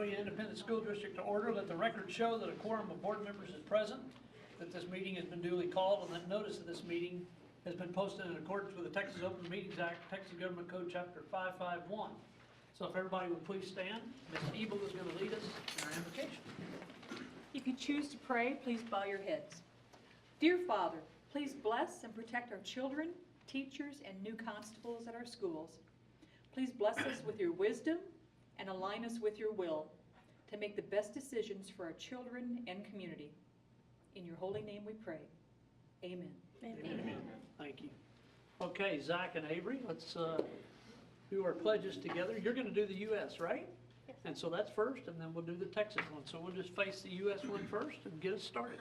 Magnolia Independent School District to order. Let the record show that a quorum of board members is present, that this meeting has been duly called, and that notice of this meeting has been posted in accordance with the Texas Open Meetings Act, Texas Government Code Chapter 551. So if everybody will please stand, Ms. Ebel is going to lead us in our invocation. If you choose to pray, please bow your heads. Dear Father, please bless and protect our children, teachers, and new constables at our schools. Please bless us with your wisdom and align us with your will to make the best decisions for our children and community. In your holy name we pray. Amen. Amen. Thank you. Okay, Zach and Avery, let's do our pledges together. You're going to do the U.S., right? Yes. And so that's first, and then we'll do the Texas one. So we'll just face the U.S. one first and get us started.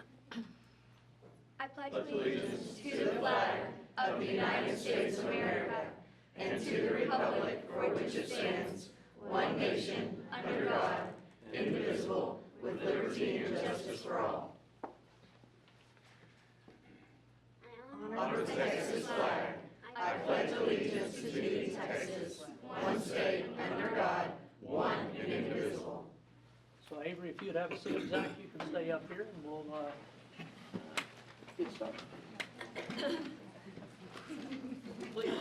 I pledge allegiance to the flag of the United States of America and to the republic for which it stands, one nation, under God, indivisible, with liberty and justice for all. Honor the Texas flag. I pledge allegiance to thee, Texas, one state, under God, one and indivisible. So Avery, if you'd have a seat, Zach, you can stay up here and we'll get started. Please.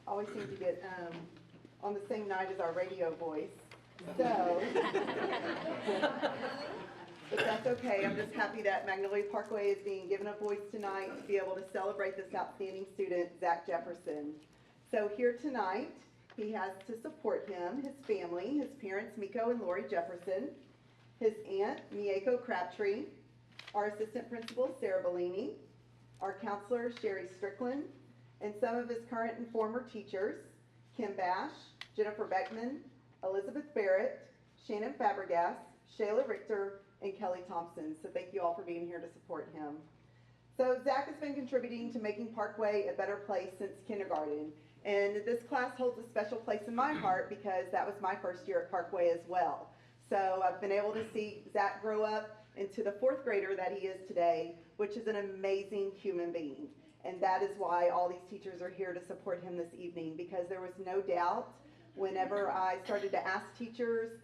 Always seem to get on the same night as our radio voice. So, but that's okay. I'm just happy that Magnolia Parkway is being given a voice tonight to be able to celebrate this outstanding student, Zach Jefferson. So here tonight, he has to support him, his family, his parents, Miko and Lori Jefferson, his aunt, Mieko Crabtree, our assistant principal, Sarah Bellini, our counselor, Sherry Strickland, and some of his current and former teachers, Kim Bash, Jennifer Beckman, Elizabeth Barrett, Shannon Fabregas, Shayla Richter, and Kelly Thompson. So thank you all for being here to support him. So Zach has been contributing to making Parkway a better place since kindergarten. And this class holds a special place in my heart because that was my first year at Parkway as well. So I've been able to see Zach grow up into the fourth grader that he is today, which is an amazing human being. And that is why all these teachers are here to support him this evening, because there was no doubt whenever I started to ask teachers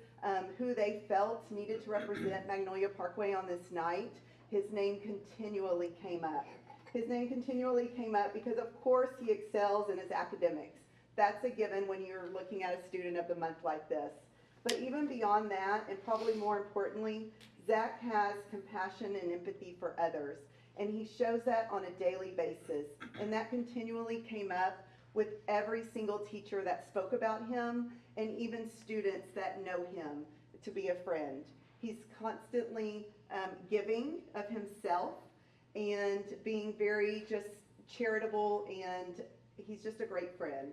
who they felt needed to represent Magnolia Parkway on this night, his name continually came up. His name continually came up because, of course, he excels in his academics. That's a given when you're looking at a student of the month like this. But even beyond that, and probably more importantly, Zach has compassion and empathy for others. And he shows that on a daily basis. And that continually came up with every single teacher that spoke about him and even students that know him to be a friend. He's constantly giving of himself and being very just charitable, and he's just a great friend.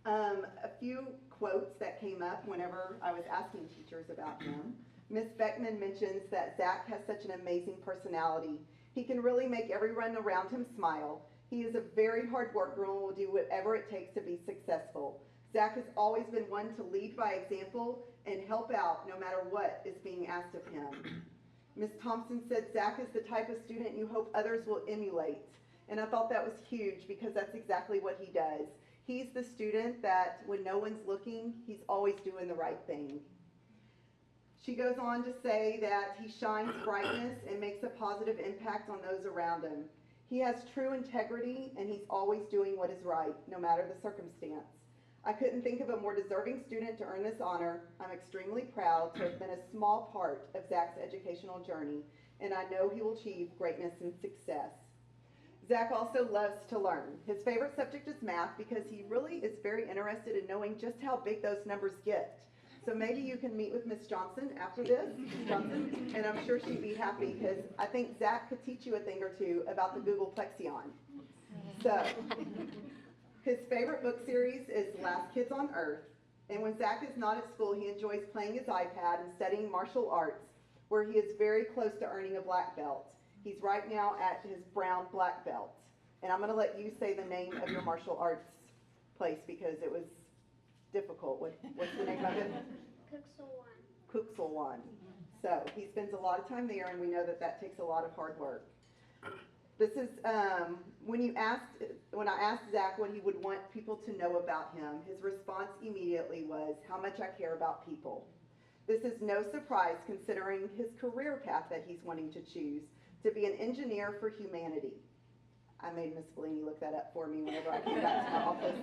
A few quotes that came up whenever I was asking teachers about him. Miss Beckman mentions that Zach has such an amazing personality. He can really make everyone around him smile. He is a very hard worker and will do whatever it takes to be successful. Zach has always been one to lead by example and help out no matter what is being asked of him. Miss Thompson said Zach is the type of student you hope others will emulate. And I thought that was huge because that's exactly what he does. He's the student that when no one's looking, he's always doing the right thing. She goes on to say that he shines brightness and makes a positive impact on those around him. He has true integrity and he's always doing what is right, no matter the circumstance. I couldn't think of a more deserving student to earn this honor. I'm extremely proud to have been a small part of Zach's educational journey, and I know he will achieve greatness and success. Zach also loves to learn. His favorite subject is math because he really is very interested in knowing just how big those numbers get. So maybe you can meet with Miss Johnson after this, Ms. Johnson, and I'm sure she'd be happy because I think Zach could teach you a thing or two about the Googleplexion. So, his favorite book series is Last Kids on Earth, and when Zach is not at school, he enjoys playing his iPad and studying martial arts, where he is very close to earning a black belt. He's right now at his brown black belt. And I'm going to let you say the name of your martial arts place because it was difficult. What's the name of it? Kuxelwan. Kuxelwan. So he spends a lot of time there, and we know that that takes a lot of hard work. This is, when I asked Zach what he would want people to know about him, his response immediately was, how much I care about people. This is no surprise considering his career path that he's wanting to choose, to be an engineer for humanity. I made Miss Bellini look that up for me whenever I came back to my office.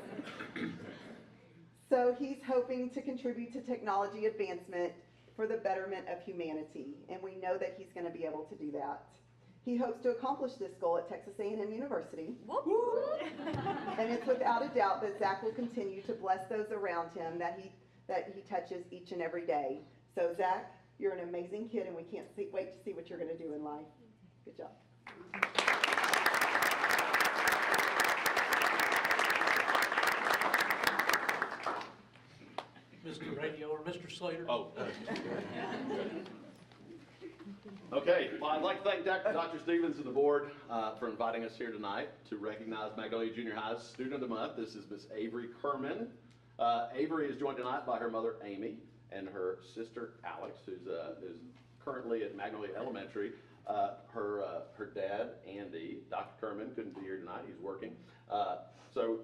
So he's hoping to contribute to technology advancement for the betterment of humanity, and we know that he's going to be able to do that. He hopes to accomplish this goal at Texas A&M University, and it's without a doubt that Zach will continue to bless those around him that he touches each and every day. So Zach, you're an amazing kid, and we can't wait to see what you're going to do in life. Good job. Mr. Radio or Mr. Slater? Oh. Okay, well, I'd like to thank Dr. Stevens and the board for inviting us here tonight to recognize Magnolia Junior High's Student of the Month. This is Miss Avery Kerman. Avery is joined tonight by her mother, Amy, and her sister, Alex, who's currently at Magnolia Elementary. Her dad, Andy, Dr. Kerman, couldn't be here tonight. He's working. So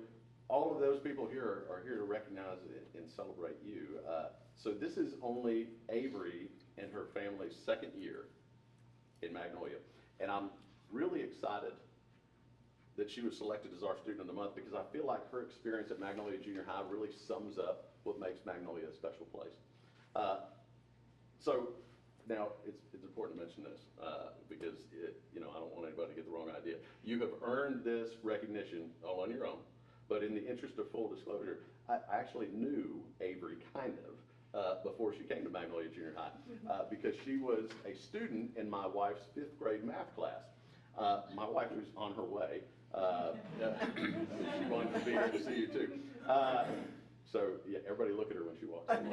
all of those people here are here to recognize and celebrate you. So this is only Avery and her family's second year in Magnolia. And I'm really excited that she was selected as our Student of the Month because I feel like her experience at Magnolia Junior High really sums up what makes Magnolia a special place. So now it's important to mention this because I don't want anybody to get the wrong idea. You have earned this recognition all on your own, but in the interest of full disclosure, I actually knew Avery kind of before she came to Magnolia Junior High because she was a student in my wife's 5th grade math class. My wife was on her way. She wanted to be here to see you too. So yeah, everybody look at her when she walks in.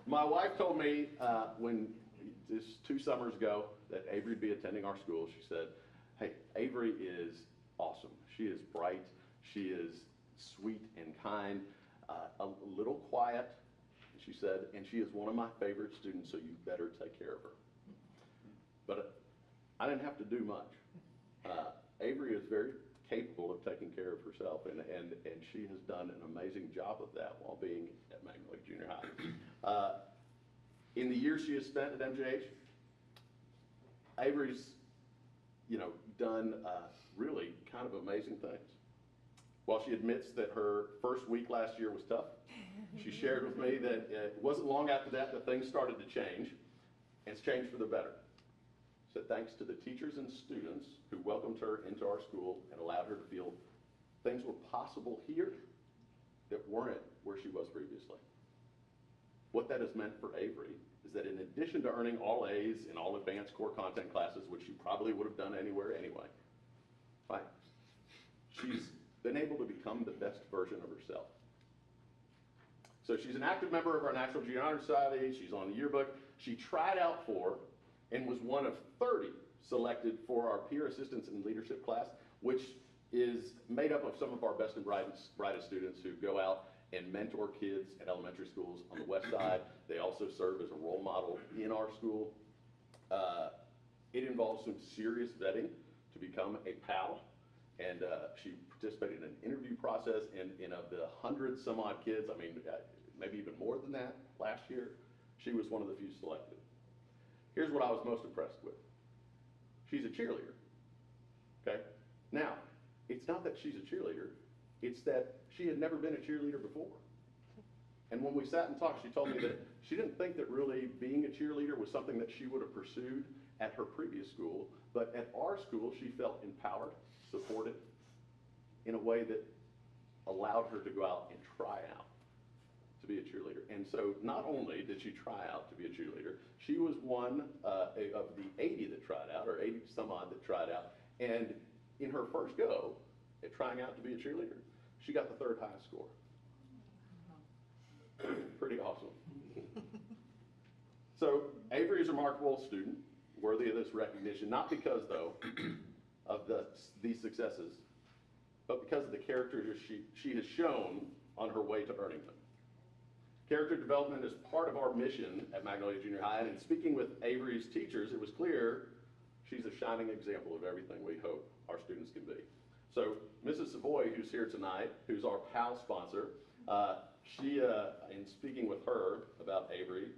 My wife told me this 2 summers ago that Avery would be attending our school. She said, hey, Avery is awesome. She is bright. She is sweet and kind, a little quiet, she said, and she is one of my favorite students, so you better take care of her. But I didn't have to do much. Avery is very capable of taking care of herself, and she has done an amazing job of that while being at Magnolia Junior High. In the years she has spent at MJH, Avery's, done really kind of amazing things. While she admits that her first week last year was tough, she shared with me that it wasn't long after that things started to change, and it's changed for the better. So thanks to the teachers and students who welcomed her into our school and allowed her to feel things were possible here that weren't where she was previously. What that has meant for Avery is that in addition to earning all A's in all advanced core content classes, which she probably would have done anywhere anyway, right? She's been able to become the best version of herself. So she's an active member of our National Junior Honor Society. She's on the yearbook. She tried out for and was one of 30 selected for our peer assistance and leadership class, which is made up of some of our best and brightest students who go out and mentor kids at elementary schools on the west side. They also serve as a role model in our school. It involves some serious vetting to become a PAL, and she participated in an interview process, and of the 100 some odd kids, I mean, maybe even more than that last year, she was one of the few selected. Here's what I was most impressed with. She's a cheerleader, okay? Now, it's not that she's a cheerleader, it's that she had never been a cheerleader before. And when we sat and talked, she told me that she didn't think that really being a cheerleader was something that she would have pursued at her previous school, but at our school, she felt empowered, supported, in a way that allowed her to go out and try out to be a cheerleader. And so not only did she try out to be a cheerleader, she was one of the 80 that tried out, or 80 some odd that tried out. And in her first go at trying out to be a cheerleader, she got the 3rd highest score. Pretty awesome. So Avery is a remarkable student, worthy of this recognition, not because, though, of these successes, but because of the character she has shown on her way to earning them. Character development is part of our mission at Magnolia Junior High, and in speaking with Avery's teachers, it was clear She's a shining example of everything we hope our students can be. So Mrs. Savoy, who's here tonight, who's our PAL sponsor, in speaking with her about Avery,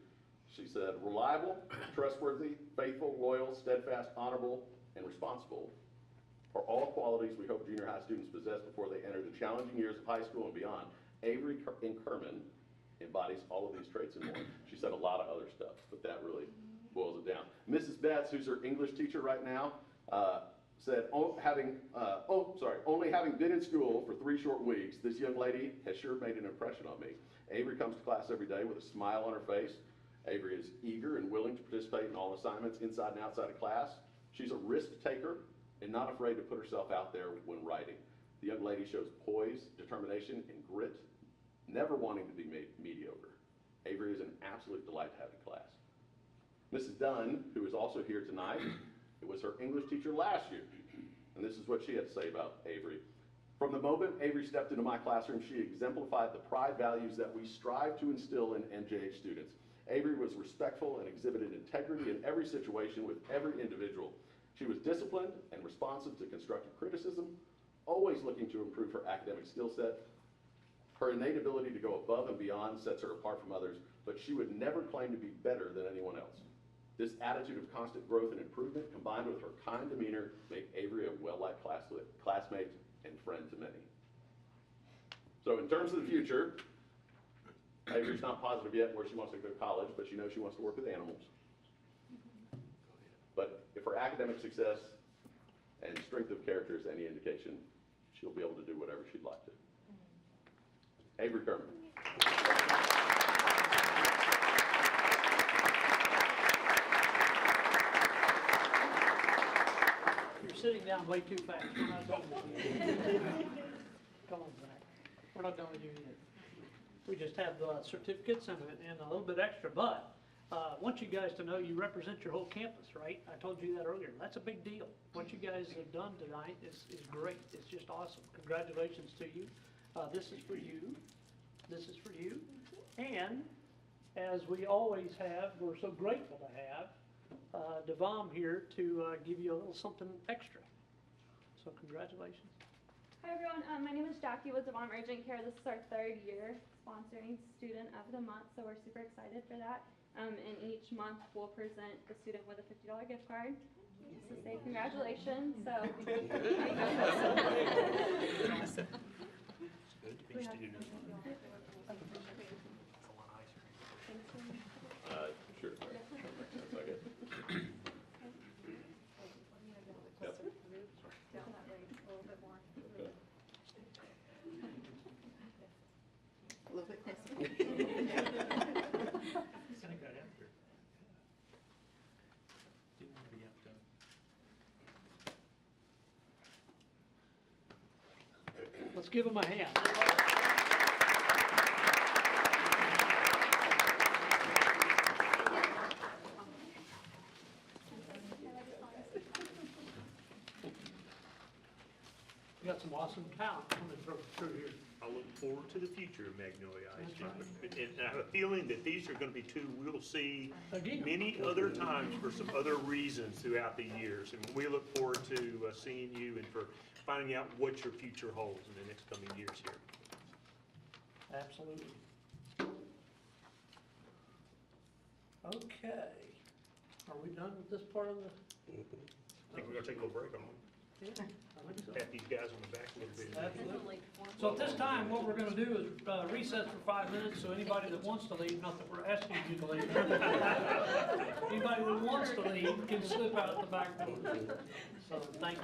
she said, reliable, trustworthy, faithful, loyal, steadfast, honorable, and responsible are all qualities we hope junior high students possess before they enter the challenging years of high school and beyond. Avery Kerman embodies all of these traits and more. She said a lot of other stuff, but that really boils it down. Mrs. Betts, who's her English teacher right now, said, only having been in school for 3 short weeks, this young lady has sure made an impression on me. Avery comes to class every day with a smile on her face. Avery is eager and willing to participate in all assignments inside and outside of class. She's a risk taker and not afraid to put herself out there when writing. The young lady shows poise, determination, and grit, never wanting to be mediocre. Avery is an absolute delight to have in class. Mrs. Dunn, who is also here tonight, it was her English teacher last year, and this is what she had to say about Avery. From the moment Avery stepped into my classroom, she exemplified the pride values that we strive to instill in NJH students. Avery was respectful and exhibited integrity in every situation with every individual. She was disciplined and responsive to constructive criticism, always looking to improve her academic skill set. Her innate ability to go above and beyond sets her apart from others, but she would never claim to be better than anyone else. This attitude of constant growth and improvement, combined with her kind demeanor, made Avery a well-liked classmate and friend to many. So in terms of the future, Avery's not positive yet where she wants to go to college, but she knows she wants to work with animals. But if her academic success and strength of character is any indication, she'll be able to do whatever she'd like to. Avery Kerman. You're sitting down way too fast. We're not done with you. Come on, Zach. We're not done with you yet. We just have the certificates and a little bit extra, but I want you guys to know you represent your whole campus, right? I told you that earlier. That's a big deal. What you guys have done tonight is great. It's just awesome. Congratulations to you. This is for you. This is for you. And as we always have, we're so grateful to have Devam here to give you a little something extra. So congratulations. Hi everyone, my name is Jackie with Devon Urgent Care. This is our 3rd year sponsoring Student of the Month, so we're super excited for that. And each month we'll present the student with a $50 gift card. Just to say congratulations. So Good to be student. Sure. That's okay. Yep. A little bit closer. Kind of got after. Didn't want to be outdone. Let's give them a hand. We got some awesome talent coming through here. I look forward to the future of Magnolia That's ISD. right. And I have a feeling that these are going to be two we'll see Again. many other times for some other reasons throughout the years. And we look forward to seeing you and for finding out what your future holds in the next coming years here. Absolutely. Okay. Are we done with this part of the? I think we're going to take a little break on Yeah, I think so. pat these guys on the back a little bit. Absolutely. So at this time, what we're gonna do is recess for 5 minutes, so anybody that wants to leave, not that we're asking you to leave. Anybody that wants to leave can slip out the back door. So, thank you.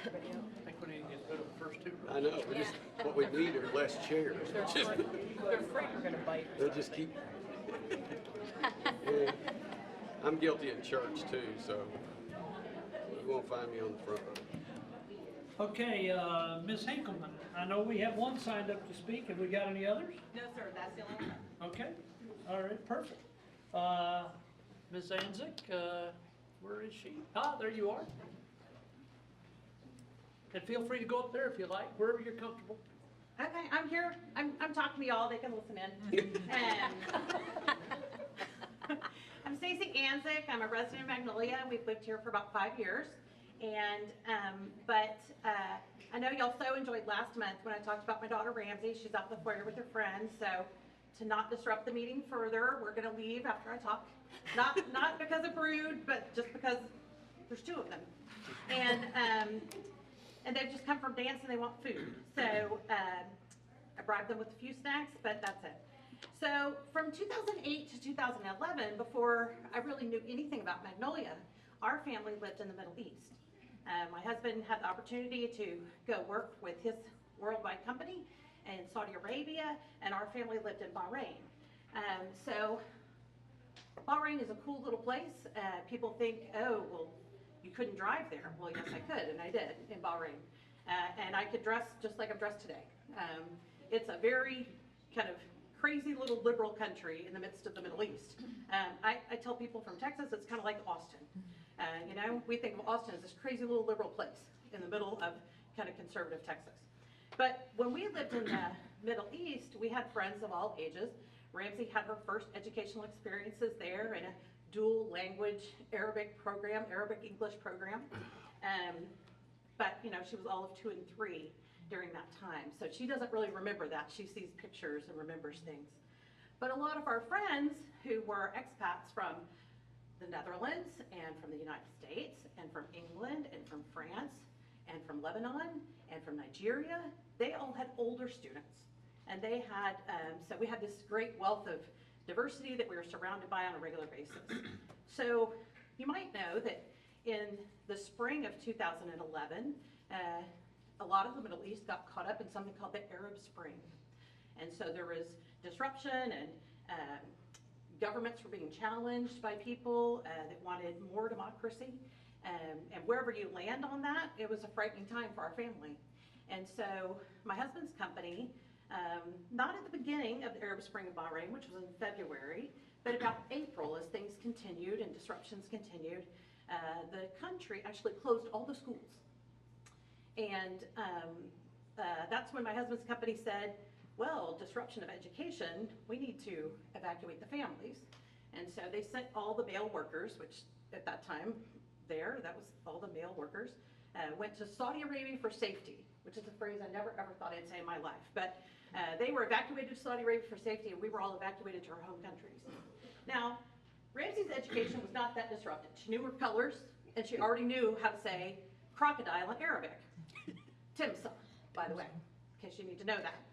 I think we need to get rid of the first two. I know, we just, what we need are less chairs. They're afraid we're gonna bite. They'll just keep. Yeah. I'm guilty in church too, so you won't find me on the front row. Okay, Ms. Hinkleman, I know we have one signed up to speak. Have we got any others? No, sir, that's the only one. Okay, all right, perfect. Ms. Anzik, Where is she? Ah, there you are. And feel free to go up there if you like, wherever you're comfortable. Okay, I'm here. I'm talking to y'all. They can listen in. I'm Stacy Anzik. I'm a resident of Magnolia. We've lived here for about 5 years. And, I know y'all so enjoyed last month when I talked about my daughter Ramsey. She's out in the foyer with her friends. So to not disrupt the meeting further, we're gonna leave after I talk. Not because of rude, but just because there's 2 of them. And they've just come from dance and they want food. So I bribed them with a few snacks, but that's it. So from 2008 to 2011, before I really knew anything about Magnolia, our family lived in the Middle East. My husband had the opportunity to go work with his worldwide company in Saudi Arabia, and our family lived in Bahrain. So Bahrain is a cool little place. People think, oh, well, you couldn't drive there. Well, yes, I could, and I did in Bahrain. And I could dress just like I'm dressed today. It's a very kind of crazy little liberal country in the midst of the Middle East. I tell people from Texas, it's kind of like Austin. You know, we think of Austin as this crazy little liberal place in the middle of kind of conservative Texas. But when we lived in the Middle East, we had friends of all ages. Ramsey had her first educational experiences there in a dual language Arabic program, Arabic-English program. But, you know, she was all of 2 and 3 during that time. So she doesn't really remember that. She sees pictures and remembers things. But a lot of our friends who were expats from the Netherlands and from the United States and from England and from France and from Lebanon and from Nigeria, they all had older students. And they had, so we had this great wealth of diversity that we were surrounded by on a regular basis. So you might know that in the spring of 2011, a lot of the Middle East got caught up in something called the Arab Spring. And so there was disruption and governments were being challenged by people that wanted more democracy. And wherever you land on that, it was a frightening time for our family. And so my husband's company, not at the beginning of the Arab Spring of Bahrain, which was in February, but about April as things continued and disruptions continued, the country actually closed all the schools. And that's when my husband's company said, well, disruption of education, we need to evacuate the families. And so they sent all the male workers, which at that time that was all the male workers, went to Saudi Arabia for safety, which is a phrase I never ever thought I'd say in my life. But they were evacuated to Saudi Arabia for safety, and we were all evacuated to our home countries. Now, Ramsey's education was not that disrupted. She knew her colors, and she already knew how to say crocodile in Arabic. Timsah, by the way, in case you need to know that.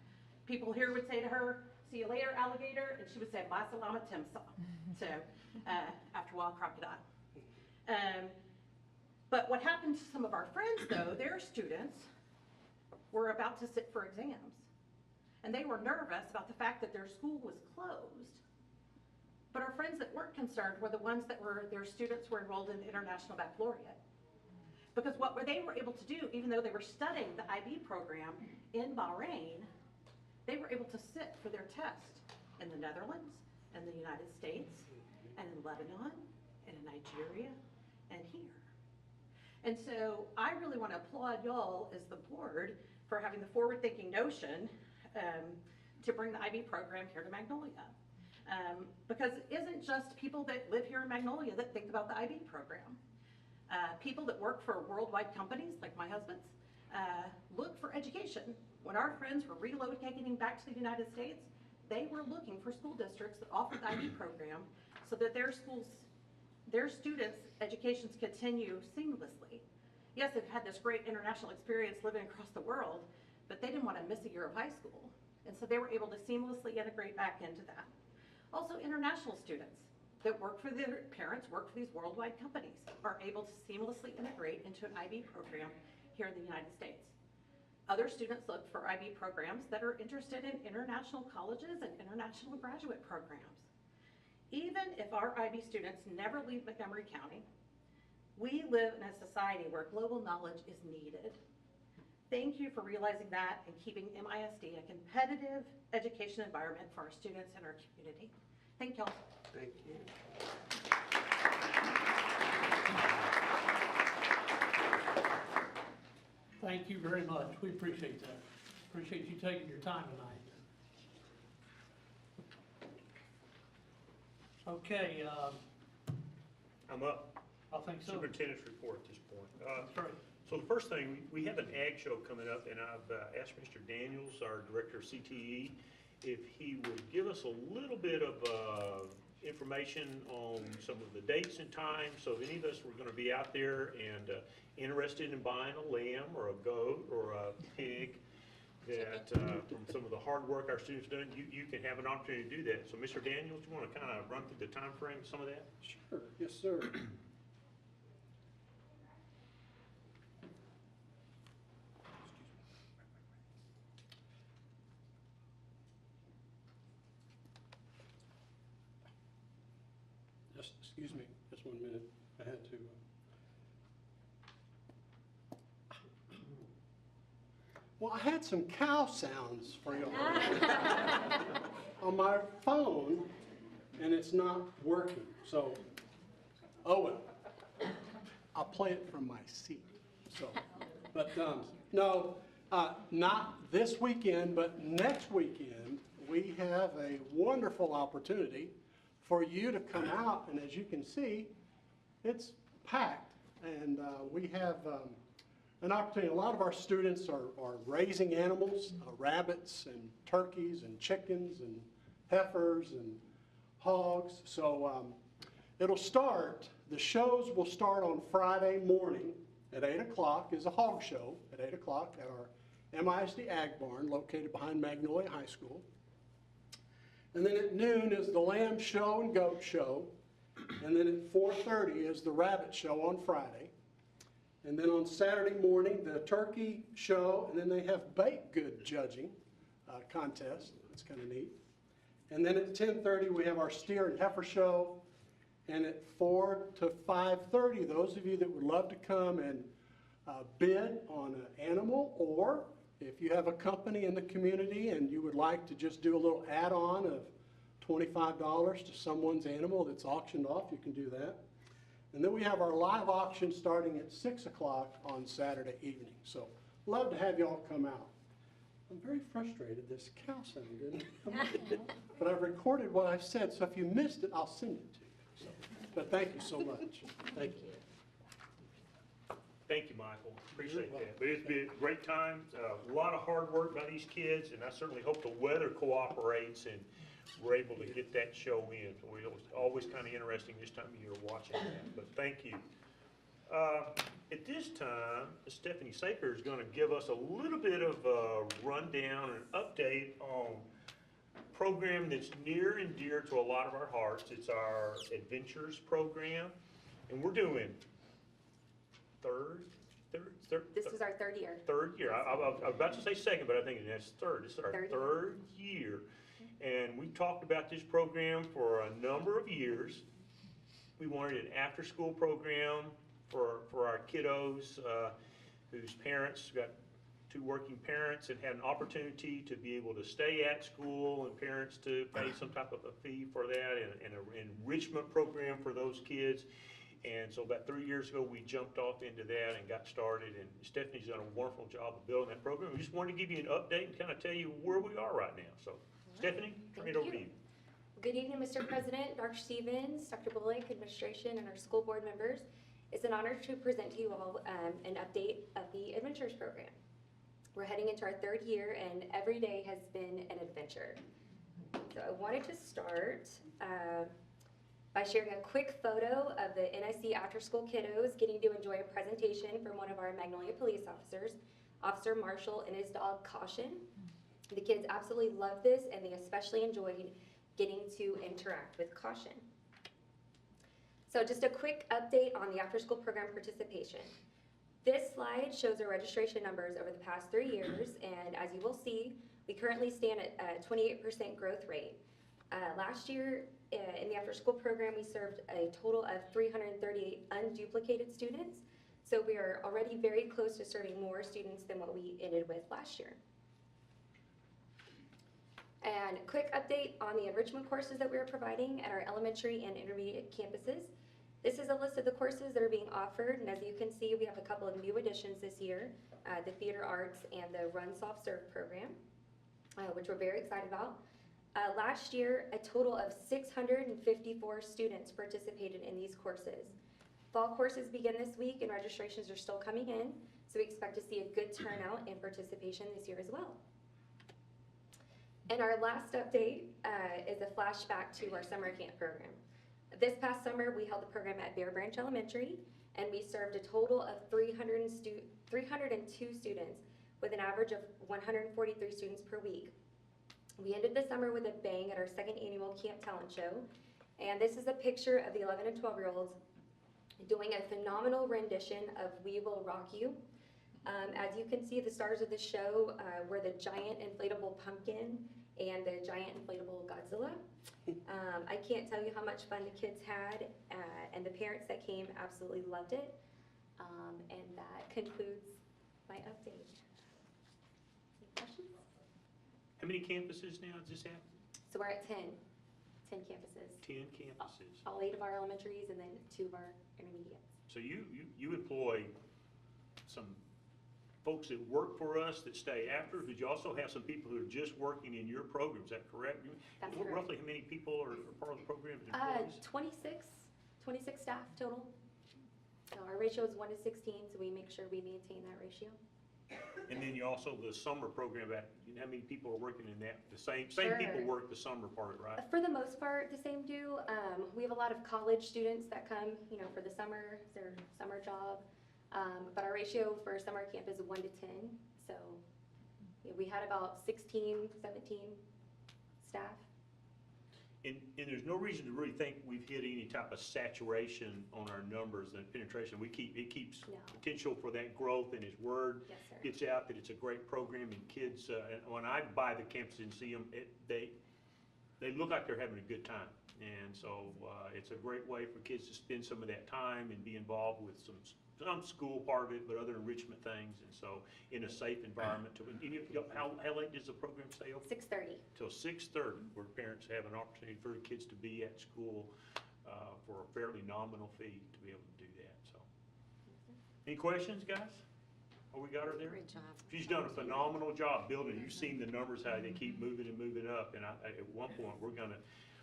People here would say to her, see you later, alligator, and she would say, ma salama timsah. So, after a while, crocodile. But what happened to some of our friends, though, their students were about to sit for exams. And they were nervous about the fact that their school was closed. But our friends that weren't concerned were the ones that their students were enrolled in the International Baccalaureate. Because what they were able to do, even though they were studying the IB program in Bahrain, they were able to sit for their test in the Netherlands, and the United States, and in Lebanon, and in Nigeria, and here. And so I really want to applaud y'all as the board for having the forward-thinking notion to bring the IB program here to Magnolia. Because it isn't just people that live here in Magnolia that think about the IB program. People that work for worldwide companies, like my husband's, look for education. When our friends were relocating back to the United States, they were looking for school districts that offered the IB program so that their students' educations continue seamlessly. Yes, they've had this great international experience living across the world, but they didn't want to miss a year of high school. And so they were able to seamlessly integrate back into that. Also, international students that work for their parents, work for these worldwide companies, are able to seamlessly integrate into an IB program here in the United States. Other students look for IB programs that are interested in international colleges and international graduate programs. Even if our IB students never leave Montgomery County, we live in a society where global knowledge is needed. Thank you for realizing that and keeping MISD a competitive education environment for our students and our community. Thank y'all. Thank you. Thank you very much. We appreciate that. Appreciate you taking your time tonight. Okay, I'm up. I think so. Superintendent's report at this point. That's right. So the first thing, we have an ag show coming up, and I've asked Mr. Daniels, our director of CTE, if he would give us a little bit of information on some of the dates and times. So if any of us were going to be out there and interested in buying a lamb or a goat or a pig, that from some of the hard work our students done, you can have an opportunity to do that. So Mr. Daniels, do you want to kind of run through the time frame of some of that? Sure, yes, sir. Just, excuse me, just 1 minute. I had to. Well, I had some cow sounds for you on my phone, and it's not working. So, oh well. I'll play it from my seat. So, but no, not this weekend, but next weekend we have a wonderful opportunity for you to come out, and as you can see, it's packed, and we have an opportunity. A lot of our students are raising animals, rabbits and turkeys and chickens and heifers and hogs. So it'll start, the shows will start on Friday morning at 8 o'clock is a hog show at 8 o'clock at our MISD Ag Barn located behind Magnolia High School. And then at noon is the lamb show and goat show. And then at 4:30 is the rabbit show on Friday. And then on Saturday morning, the turkey show, and then they have baked good judging contest. That's kind of neat. And then at 10:30, we have our steer and heifer show. And at 4 to 5:30, those of you that would love to come and bid on an animal, or if you have a company in the community and you would like to just do a little add-on of $25 to someone's animal that's auctioned off, you can do that. And then we have our live auction starting at 6 o'clock on Saturday evening. So love to have y'all come out. I'm very frustrated this cow sound didn't come up. But I've recorded what I've said, so if you missed it, I'll send it to you. So, but thank you so much. Thank you. Thank you, Michael. Appreciate You're that. But it's been a great time, a lot of hard work by these kids, and I certainly hope the weather cooperates and we're able to get that show in. We're always kind of interesting this time of year watching that, but thank you. At this time, Stephanie Saker is going to give us a little bit of a rundown and update on a program that's near and dear to a lot of our hearts. It's our Adventures program, and we're doing This is our third year. Third year. I was about to say second, but I think that's third. This is our third year. And we talked about this program for a number of years. We wanted an after-school program for our kiddos whose parents got two working parents and had an opportunity to be able to stay at school and parents to pay some type of a fee for that, and an enrichment program for those kids. And so about 3 years ago, we jumped off into that and got started, and Stephanie's done a wonderful job of building that program. We just wanted to give you an update and kind of tell you where we are right now. So, Stephanie, turn it over to you. Good evening, Mr. President, Dr. Stevens, Dr. Bullock, administration, and our school board members. It's an honor to present to you all an update of the Adventures program. We're heading into our third year, and every day has been an adventure. So I wanted to start by sharing a quick photo of the NIC after-school kiddos getting to enjoy a presentation from one of our Magnolia police officers, Officer Marshall and his dog Caution. The kids absolutely loved this, and they especially enjoyed getting to interact with Caution. So just a quick update on the after-school program participation. This slide shows our registration numbers over the past 3 years, and as you will see, we currently stand at a 28% growth rate. Last year, in the after-school program, we served a total of 338 unduplicated students, so we are already very close to serving more students than what we ended with last year. And quick update on the enrichment courses that we are providing at our elementary and intermediate campuses. This is a list of the courses that are being offered, and as you can see, we have a couple of new additions this year, the Theater Arts and the Run Soft Serve program, which we're very excited about. Last year, a total of 654 students participated in these courses. Fall courses begin this week and registrations are still coming in, so we expect to see a good turnout and participation this year as well. And our last update is a flashback to our summer camp program. This past summer, we held the program at Bear Branch Elementary, and we served a total of 302 students with an average of 143 students per week. We ended the summer with a bang at our second annual Camp Talent Show, and this is a picture of the 11 and 12-year-olds doing a phenomenal rendition of We Will Rock You. As you can see, the stars of the show were the giant inflatable pumpkin and the giant inflatable Godzilla. I can't tell you how much fun the kids had, and the parents that came absolutely loved it. And that concludes my update. Any questions? How many campuses now does this have? So we're at 10 campuses. 10 campuses. All 8 of our elementaries and then 2 of our intermediates. So you employ some folks that work for us that stay after? Did you also have some people who are just working in your program? Is that correct? That's correct. Roughly how many people are part of the program as employees? 26 staff total. So our ratio is 1 to 16, so we make sure we maintain that ratio. And then you also, the summer program, you know how many people are working in that? The same Sure. people work the summer part, right? For the most part, the same do. We have a lot of college students that come, you know, for the summer, it's their summer job. But our ratio for summer camp is 1 to 10. So yeah, we had about 16, 17 staff. And there's no reason to really think we've hit any type of saturation on our numbers and penetration. It keeps No. potential for that growth, and his word Yes, sir. gets out that it's a great program, and kids, and when I buy the campus and see them, they look like they're having a good time. And so it's a great way for kids to spend some of that time and be involved with some school part of it, but other enrichment things, and so in a safe environment. How late does the program stay open? 6:30. Till 6:30, where parents have an opportunity for their kids to be at school for a fairly nominal fee to be able to do that, so. Any questions, guys? Oh, we got her there? Great job. She's done a phenomenal job building. You've seen the numbers, how they keep moving and moving up, and at one point,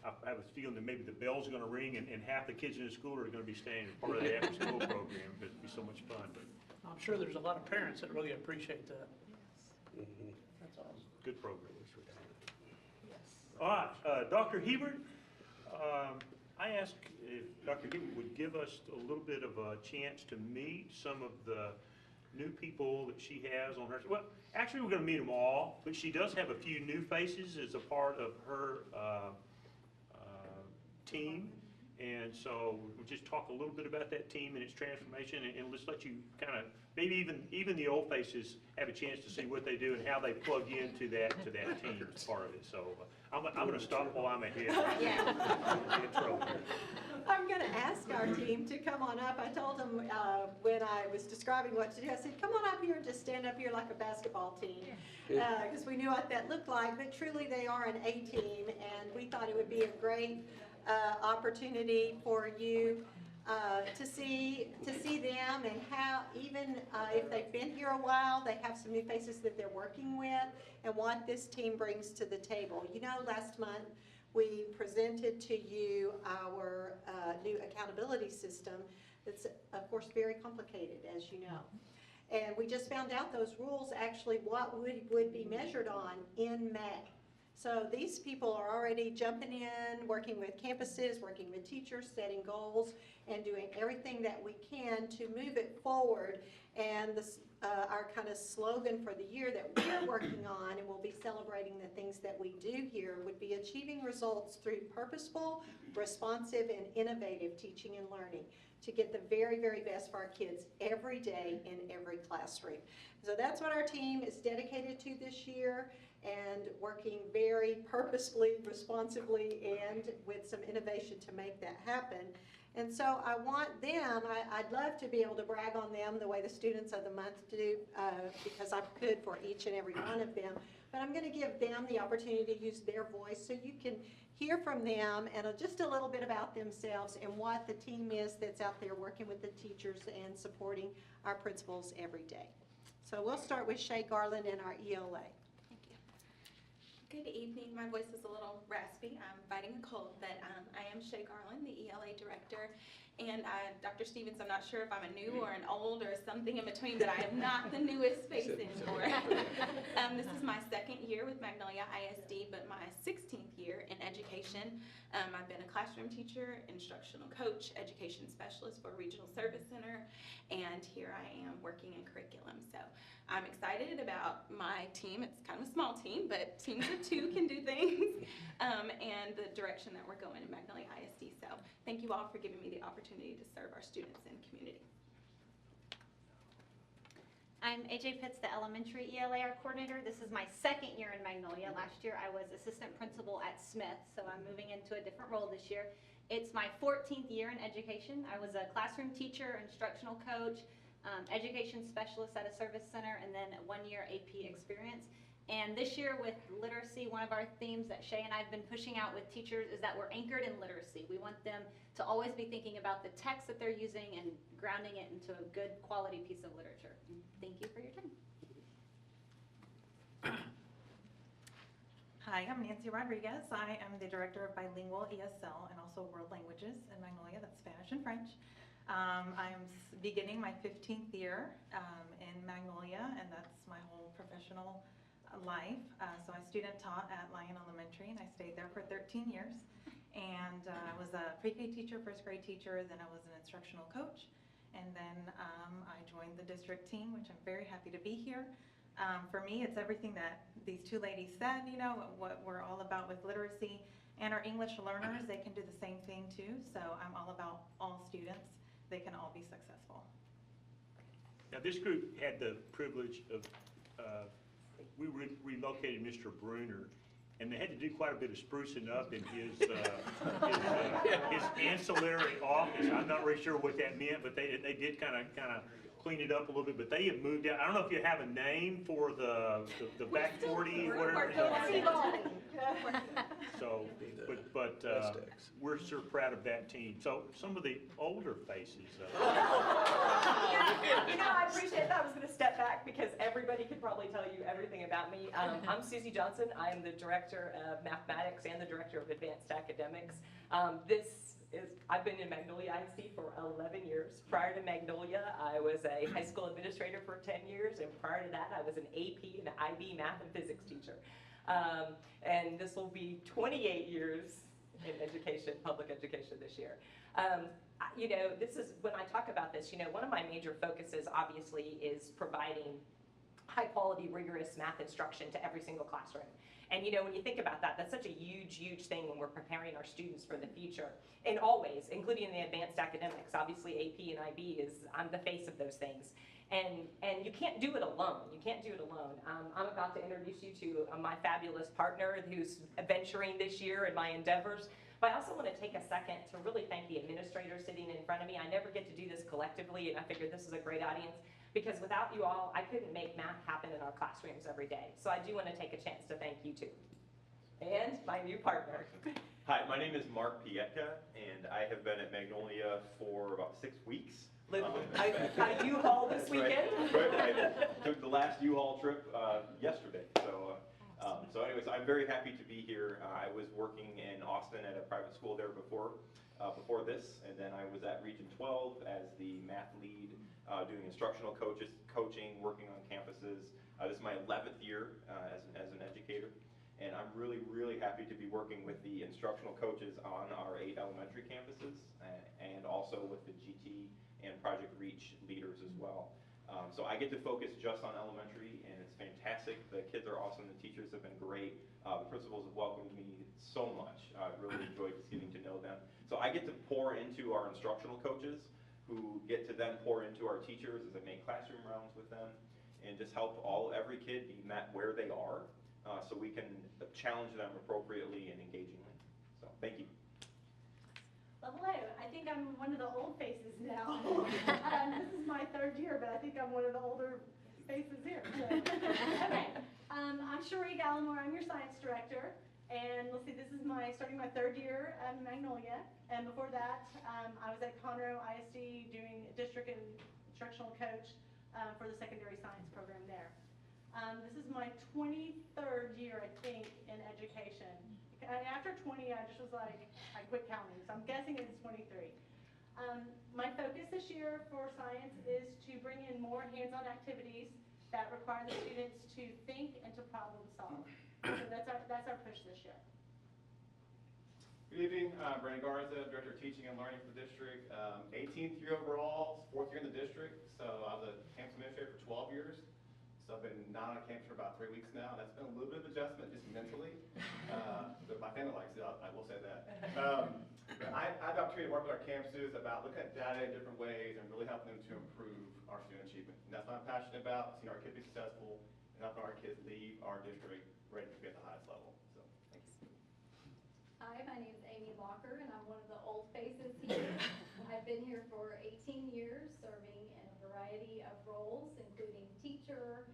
I have a feeling that maybe the bell's gonna ring and half the kids in the school are gonna be staying as part of the after-school program, but it'd be so much fun. I'm sure there's a lot of parents that really appreciate that. That's awesome. Good program. All right, Dr. Hebert, I asked if Dr. Hebert would give us a little bit of a chance to meet some of the new people that she has on her. Well, actually, we're gonna meet them all, but she does have a few new faces as a part of her team. And so we'll just talk a little bit about that team and its transformation, and let's let you kind of, maybe even the old faces have a chance to see what they do and how they plug into that team as part of it. So I'm gonna stop while I'm ahead. I'm going to ask our team to come on up. I told them when I was describing what to do, I said, come on up here and just stand up here like a basketball team. Because we knew what that looked like, but truly they are an A team, and we thought it would be a great opportunity for you to see them, and how even if they've been here a while, they have some new faces that they're working with, and what this team brings to the table. You know, last month we presented to you our new accountability system. That's of course very complicated, as you know. And we just found out those rules actually what would be measured on in May. So these people are already jumping in, working with campuses, working with teachers, setting goals, and doing everything that we can to move it forward. And this, our kind of slogan for the year that we're working on, and we'll be celebrating the things that we do here, would be achieving results through purposeful, responsive, and innovative teaching and learning to get the very, very best for our kids every day in every classroom. So that's what our team is dedicated to this year, and working very purposefully, responsibly, and with some innovation to make that happen. And so I want them, I'd love to be able to brag on them the way the Students of the Month do, because I could for each and every one of them. But I'm going to give them the opportunity to use their voice so you can hear from them and just a little bit about themselves and what the team is that's out there working with the teachers and supporting our principals every day. So we'll start with Shay Garland in our ELA. Good evening. My voice is a little raspy. I'm fighting a cold, but I am Shay Garland, the ELA director. And Dr. Stevens, I'm not sure if I'm a new or an old or something in between, but I am not the newest face anymore. This is my second year with Magnolia ISD, but my 16th year in education. I've been a classroom teacher, instructional coach, education specialist for a regional service center, and here I am working in curriculum. So I'm excited about my team. It's kind of a small team, but teams of two can do things, and the direction that we're going in Magnolia ISD. So thank you all for giving me the opportunity to serve our students and community. I'm AJ Pitts, the elementary ELAR coordinator. This is my second year in Magnolia. Last year I was assistant principal at Smith, so I'm moving into a different role this year. It's my 14th year in education. I was a classroom teacher, instructional coach, education specialist at a service center, and then 1 year AP experience. And this year with literacy, one of our themes that Shay and I have been pushing out with teachers is that we're anchored in literacy. We want them to always be thinking about the text that they're using and grounding it into a good quality piece of literature. Thank you for your time. Hi, I'm Nancy Rodriguez. I am the director of bilingual ESL and also world languages in Magnolia. That's Spanish and French. I'm beginning my 15th year in Magnolia, and that's my whole professional life. So I student taught at Lyon Elementary, and I stayed there for 13 years. And I was a pre-K teacher, first grade teacher, then I was an instructional coach. And then I joined the district team, which I'm very happy to be here. For me, it's everything that these two ladies said, you know, what we're all about with literacy. And our English learners, they can do the same thing too. So I'm all about all students. They can all be successful. Now, this group had the privilege of, we relocated Mr. Bruner, and they had to do quite a bit of sprucing up in his ancillary office. I'm not really sure what that meant, but they did kind of clean it up a little bit, but they have moved out. I don't know if you have a name for the back 40 or whatever. So, but we're so proud of that team. So some of the older faces. You know, I appreciate that. I was going to step back because everybody could probably tell you everything about me. I'm Susie Johnson. I'm the director of mathematics and the director of advanced academics. I've been in Magnolia ISD for 11 years. Prior to Magnolia, I was a high school administrator for 10 years, and prior to that, I was an AP and IB math and physics teacher. And this will be 28 years in education, public education this year. You know, this is, when I talk about this, you know, one of my major focuses obviously is providing high quality, rigorous math instruction to every single classroom. And you know, when you think about that, that's such a huge, huge thing when we're preparing our students for the future. In all ways, including the advanced academics. Obviously AP and IB I'm the face of those things. And you can't do it alone. You can't do it alone. I'm about to introduce you to my fabulous partner who's venturing this year in my endeavors. But I also want to take a second to really thank the administrators sitting in front of me. I never get to do this collectively, and I figured this is a great audience. Because without you all, I couldn't make math happen in our classrooms every day. So I do want to take a chance to thank you too. And my new partner. Hi, my name is Mark Pietka, and I have been at Magnolia for about 6 weeks. I got a U-Haul this weekend. Right. I took the last U-Haul trip yesterday. So anyways, I'm very happy to be here. I was working in Austin at a private school there before this, and then I was at Region 12 as the math lead, doing instructional coaching, working on campuses. This is my 11th year as an educator, and I'm really, really happy to be working with the instructional coaches on our 8 elementary campuses, and also with the GT and Project Reach leaders as well. So I get to focus just on elementary, and it's fantastic. The kids are awesome. The teachers have been great. The principals have welcomed me so much. I've really enjoyed just getting to know them. So I get to pour into our instructional coaches, who get to then pour into our teachers as I make classroom rounds with them, and just help every kid be met where they are, so we can challenge them appropriately and engagingly. So thank you. Well, hello, I'm think I'm one of the old faces now. This is my third year, but I think I'm one of the older faces here. So. Okay, I'm Cherie Gallimore. I'm your science director. And let's see, this is starting my third year at Magnolia. And before that, I was at Conroe ISD doing district and instructional coach for the secondary science program there. This is my 23rd year, I think, in education. After 20, I just was like, I quit counting, so I'm guessing it's 23. My focus this year for science is to bring in more hands-on activities that require the students to think and to problem solve. So that's our push this year. Good evening, Brandon Garza, Director of Teaching and Learning for the district. 18th year overall, 4th year in the district, so I was a campus administrator for 12 years. So I've been not on campus for about 3 weeks now. That's been a little bit of adjustment just mentally. But my family likes it, I will say that. But I had the opportunity to work with our campuses about looking at data in different ways and really helping them to improve our student achievement. And that's what I'm passionate about, seeing our kids be successful and helping our kids leave our district ready to be at the highest level. So thanks. Hi, my name is Amy Locker, and I'm one of the old faces here. I've been here for 18 years, serving in a variety of roles, including teacher,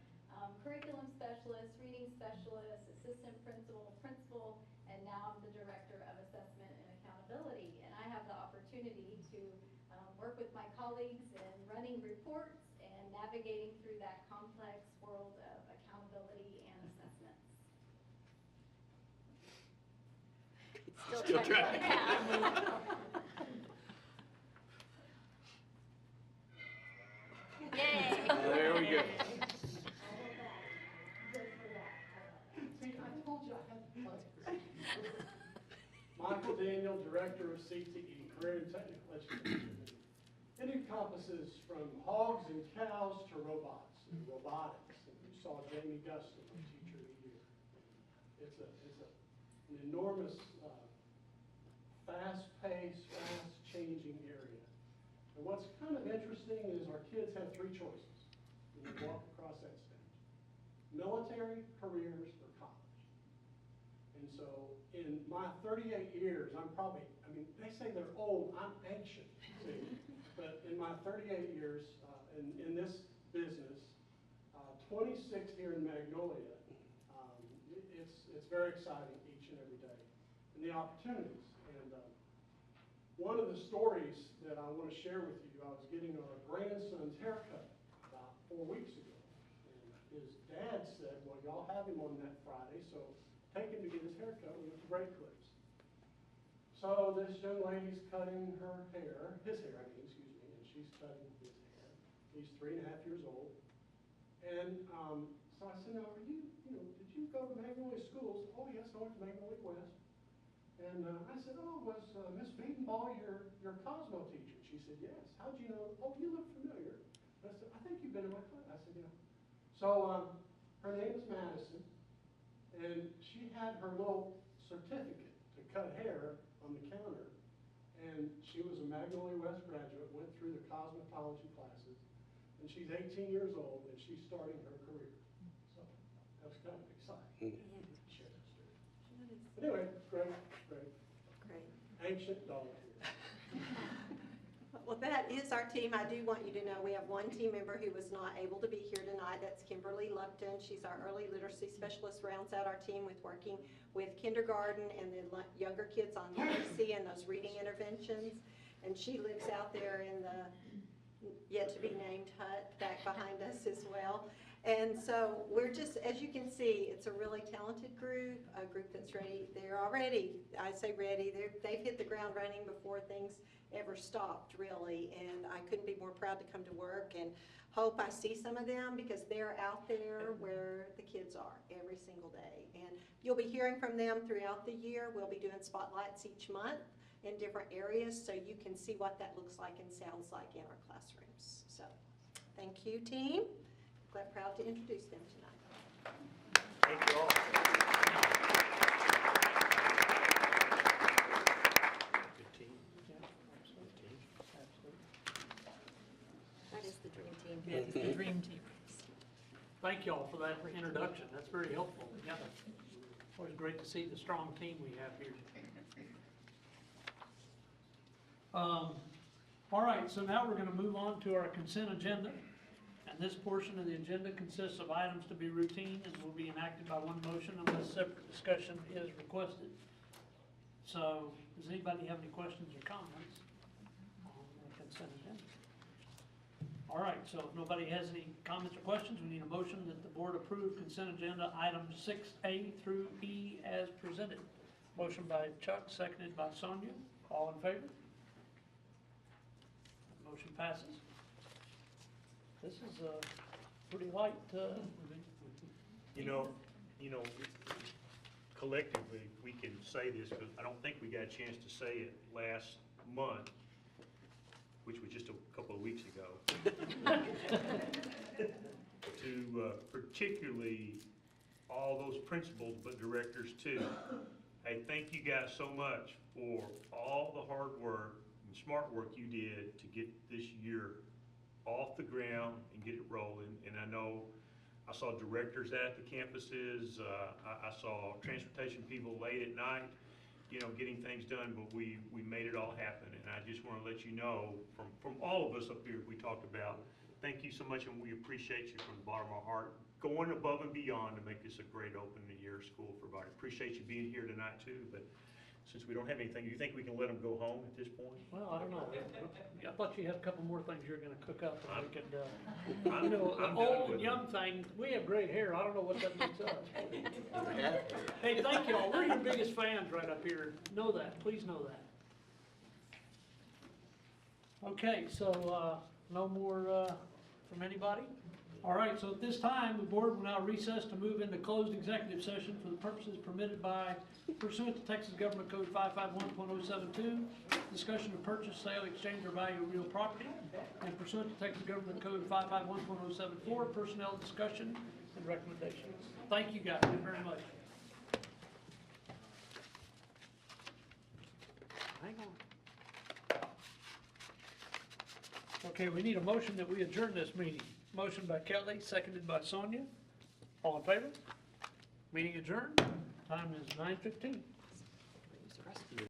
curriculum specialist, reading specialist, assistant principal, principal, and now I'm the director of assessment and accountability. And I have the opportunity to work with my colleagues in running reports and navigating through that complex world of accountability and assessments. Still trying. Yay! There we go. Michael Daniel, Director of CTE, Career and Technical Education. It encompasses from hogs and cows to robots and robotics. And you saw Jamie Guston, our Teacher of the Year. It's an enormous, fast-paced, fast-changing area. And what's kind of interesting is our kids have 3 choices when you walk across that stage: military, careers, or college. And so in my 38 years, they say they're old, I'm ancient, see? But in my 38 years in this business, 26 here in Magnolia, it's very exciting each and every day. And the opportunities. And one of the stories that I want to share with you, I was getting our grandson's haircut about 4 weeks ago. And his dad said, well, y'all have him on that Friday, so take him to get his haircut. We went to Great Clips. So this young lady's cutting her hair, his hair, and she's cutting his hair. He's 3.5 years old. And so I said, now, did you go to Magnolia Schools? Oh, yes, I went to Magnolia West. And I said, oh, was Miss Wiedenball your Cosmo teacher? She said, yes. How'd you know? Oh, you look familiar. I said, I think you've been in my class. I said, yeah. So her name is Madison, and she had her little certificate to cut hair on the counter. And she was a Magnolia West graduate, went through the cosmetology classes, and she's 18 years old, and she's starting her career. So that was kind of exciting. Share that story. But anyway, great. Ancient dog here. Well, that is our team. I do want you to know we have one team member who was not able to be here tonight. That's Kimberly Lupton. She's our early literacy specialist, rounds out our team with working with kindergarten and the younger kids on literacy and those reading interventions. And she lives out there in the yet-to-be-named hut back behind us as well. And so we're just, as you can see, it's a really talented group, a group that's ready. They're already, I say ready, they've hit the ground running before things ever stopped, really. And I couldn't be more proud to come to work and hope I see some of them, because they're out there where the kids are every single day. And you'll be hearing from them throughout the year. We'll be doing spotlights each month in different areas so you can see what that looks like and sounds like in our classrooms. So thank you, team. Glad, proud to introduce them tonight. Thank you all. Good team. That is the dream team. Yeah, it's the dream team. Thank you all for that introduction. That's very helpful. Yeah, always great to see the strong team we have here. All right, so now we're gonna move on to our consent agenda. And this portion of the agenda consists of items to be routine and will be enacted by one motion unless separate discussion is requested. So, does anybody have any questions or comments on the consent agenda? All right, so if nobody has any comments or questions, we need a motion that the board approve consent agenda items 6A through E as presented. Motion by Chuck, seconded by Sonia. All in favor? Motion passes. This is pretty light. You know, collectively, we can say this, but I don't think we got a chance to say it last month, which was just a couple of weeks ago. To particularly all those principals, but directors too. I thank you guys so much for all the hard work and smart work you did to get this year off the ground and get it rolling. And I know I saw directors at the campuses, I saw transportation people late at night, getting things done, but we made it all happen. And I just want to let you know, from all of us up here, we talked about, thank you so much, and we appreciate you from the bottom of our heart, going above and beyond to make this a great opening year school for everybody. Appreciate you being here tonight too, but since we don't have anything, do you think we can let them go home at this point? Well, I don't know. I thought you had a couple more things you're gonna cook up and we could, I'm done old with and young thing, we have great hair, I don't know what that makes us. Yeah. Hey, thank y'all, we're your biggest fans right up here, know that, please know that. Okay, so, no more, from anybody? All right, so at this time, the board will now recess to move into closed executive session for the purposes permitted by pursuant to Texas Government Code 551.072, discussion of purchase, sale, exchange, or value of real property, and pursuant to Texas Government Code 551.074, personnel discussion and recommendations. Thank you guys very much. Hang on. Okay, we need a motion that we adjourn this meeting. Motion by Kelly, seconded by Sonia. All in favor? Meeting adjourned. Time is 9:15.